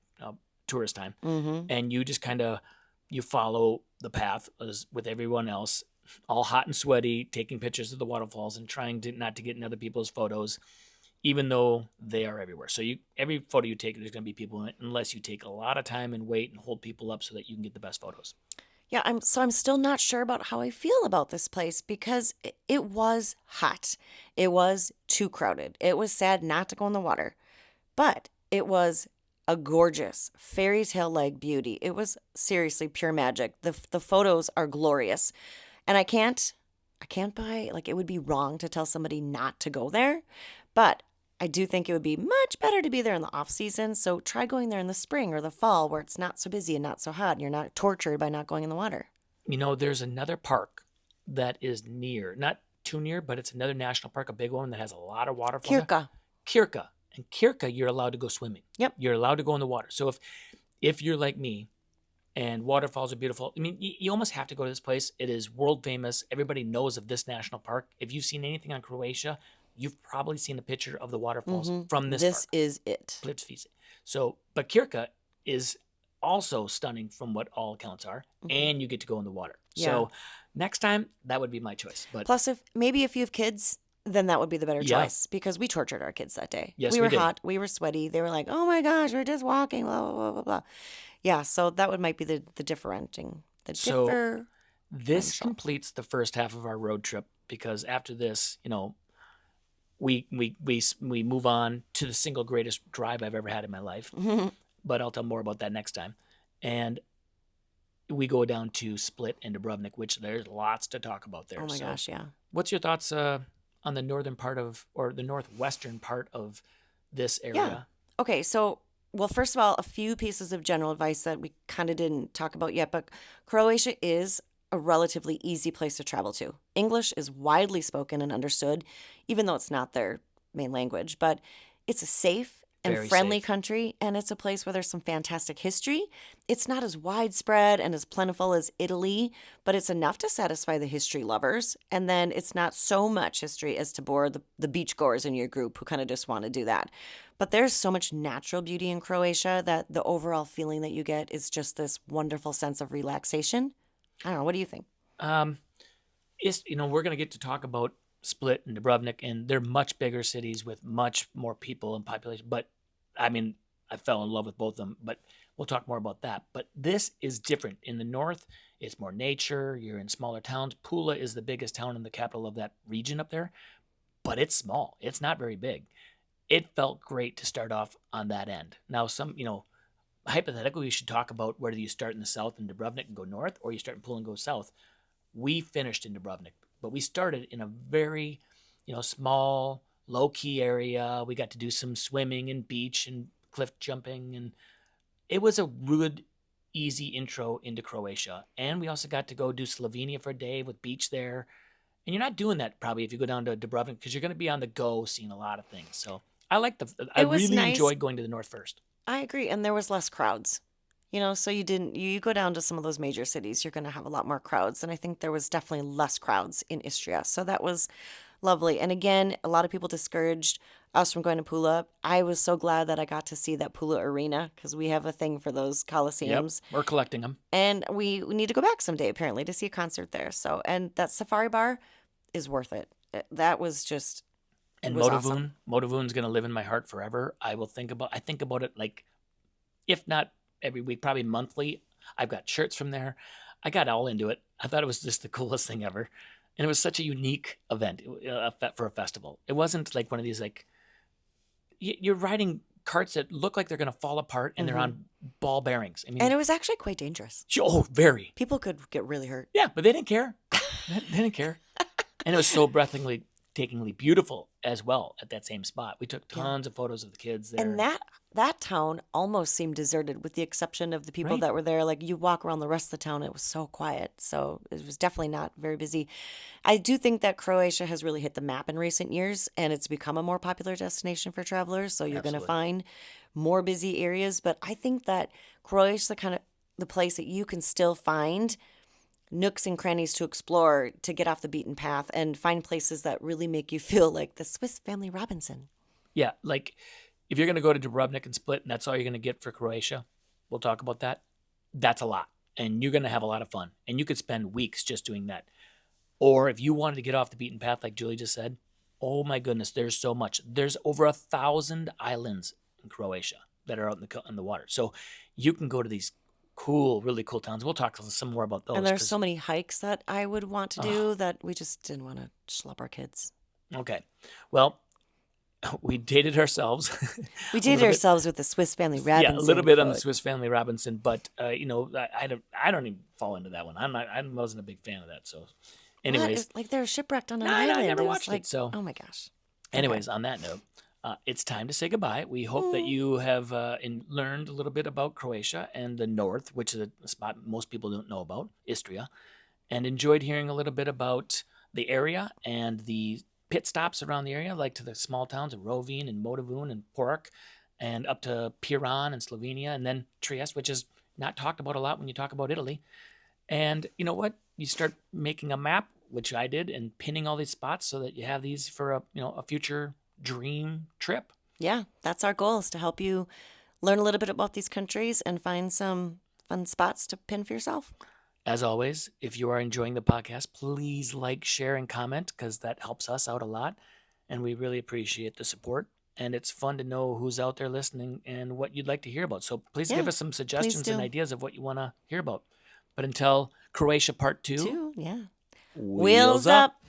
tourist time, and you just kind of you follow the path as with everyone else, all hot and sweaty, taking pictures of the waterfalls and trying to not to get in other people's photos, even though they are everywhere. So every photo you take, there's going to be people in it, unless you take a lot of time and wait and hold people up so that you can get the best photos. Yeah, I'm still not sure about how I feel about this place because it was hot. It was too crowded. It was sad not to go in the water. But it was a gorgeous fairy tale like beauty. It was seriously pure magic. The photos are glorious. And I can't buy, like, it would be wrong to tell somebody not to go there, but I do think it would be much better to be there in the off season. So try going there in the spring or the fall where it's not so busy and not so hot and you're not tortured by not going in the water. There's another park that is near, not too near, but it's another national park, a big one that has a lot of waterfalls. Kirka. And Kirka, you're allowed to go swimming. Yep. You're allowed to go in the water. So if you're like me and waterfalls are beautiful, I mean, you almost have to go to this place. It is world famous. Everybody knows of this national park. If you've seen anything on Croatia, you've probably seen a picture of the waterfalls from this park. This is it. Plitvice. So, but Kirka is also stunning from what all accounts are, and you get to go in the water. Yeah. So next time, that would be my choice. But Plus, if you have kids, then that would be the better Yeah. choice because we tortured our kids that day. Yes, we we were did. hot, we were sweaty. They were like, "Oh my gosh, we're just walking." Blah blah blah blah blah. Yeah, so that might be the differentiating. So this completes the first half of our road trip because after this, we move on to the single greatest drive I've ever had in my life. But I'll tell more about that next time. And we go down to Split and Dubrovnik, which there's lots to talk about there. Oh my gosh, yeah. What's your thoughts on the northern part of, or the northwestern part of this area? Yeah. Okay, so, well, first of all, a few pieces of general advice that we kind of didn't talk about yet, but Croatia is a relatively easy place to travel to. English is widely spoken and understood, even though it's not their main language, but it's a safe and Very friendly safe. country, and it's a place where there's some fantastic history. It's not as widespread and as plentiful as Italy, but it's enough to satisfy the history lovers. And then it's not so much history as to bore the beachgoers in your group who kind of just want to do that. But there's so much natural beauty in Croatia that the overall feeling that you get is just this wonderful sense of relaxation. I don't know. What do you think? We're going to get to talk about Split and Dubrovnik, and they're much bigger cities with much more people and population. But I mean, I fell in love with both of them, but we'll talk more about that. But this is different. In the north, it's more nature. You're in smaller towns. Pula is the biggest town and the capital of that region up there, but it's small. It's not very big. It felt great to start off on that end. Now, hypothetically, we should talk about whether you start in the south in Dubrovnik and go north, or you start in Pula and go south. We finished in Dubrovnik, but we started in a very, small, low-key area. We got to do some swimming and beach and cliff jumping, and it was a good, easy intro into Croatia. And we also got to go do Slovenia for a day with beach there. And you're not doing that probably if you go down to Dubrovnik because you're going to be on the go, seeing a lot of things. So I really enjoyed going to the north first. I agree. And there was less crowds. So you go down to some of those major cities, you're going to have a lot more crowds. And I think there was definitely less crowds in Istria. So that was lovely. And again, a lot of people discouraged us from going to Pula. I was so glad that I got to see that Pula arena because we have a thing for those coliseums. Yep, we're collecting them. And we need to go back someday, apparently, to see a concert there. So, and that safari bar is worth it. That was just, and was Motovun, awesome. Motovun's going to live in my heart forever. I think about it like, if not every week, probably monthly. I've got shirts from there. I got all into it. I thought it was just the coolest thing ever. And it was such a unique event for a festival. It wasn't like one of these, like, you're riding carts that look like they're going to fall apart and they're on ball bearings. I mean, And it was actually quite dangerous. oh, very. People could get really hurt. Yeah, but they didn't care. They didn't care. And it was so breathtakingly beautiful as well at that same spot. We took Yeah. tons of photos of the kids there. And that town almost seemed deserted with the exception of the people Right. that were there. Like you walk around the rest of the town, it was so quiet. So it was definitely not very busy. I do think that Croatia has really hit the map in recent years and it's become a more popular destination for travelers. So you're going to Absolutely. find more busy areas. But I think that Croatia is the kind of the place that you can still find nooks and crannies to explore, to get off the beaten path and find places that really make you feel like the Swiss Family Robinson. Yeah, like if you're going to go to Dubrovnik and Split and that's all you're going to get for Croatia, we'll talk about that. That's a lot. And you're going to have a lot of fun. And you could spend weeks just doing that. Or if you wanted to get off the beaten path, like Julie just said, oh my goodness, there's so much. There's over 1,000 islands in Croatia that are out in the water. So you can go to these really cool towns. We'll talk some more about those. And there's so many hikes that I would want to Oh. do that we just didn't want to schlep our kids. Okay. Well, we dated ourselves. We a dated little bit. ourselves with the Swiss Family Robinson. Yeah, a little bit on the quote. Swiss Family Robinson, but I don't even fall into that one. I wasn't a big fan of that. So, What? anyways, It's like they're shipwrecked on an No, I know, I island. never It was watched it, like, so- oh my gosh. anyways, on that note, it's time to say goodbye. We hope that you have learned a little bit about Croatia and the north, which is a spot most people don't know about, Istria, and enjoyed hearing a little bit about the area and the pit stops around the area, like to the small towns of Rovinj and Motovun and Porec, and up to Piran and Slovenia, and then Trieste, which is not talked about a lot when you talk about Italy. And you know what? You start making a map, which I did, and pinning all these spots so that you have these for a future dream trip. Yeah, that's our goal, is to help you learn a little bit about these countries and find some fun spots to pin for yourself. As always, if you are enjoying the podcast, please like, share, and comment because that helps us out a lot. And we really appreciate the support. And it's fun to know who's out there listening and what you'd like to hear about. So please Yeah, give us some suggestions and do. ideas of what you want to hear about. But until Croatia Part 2, Yeah. wheels up.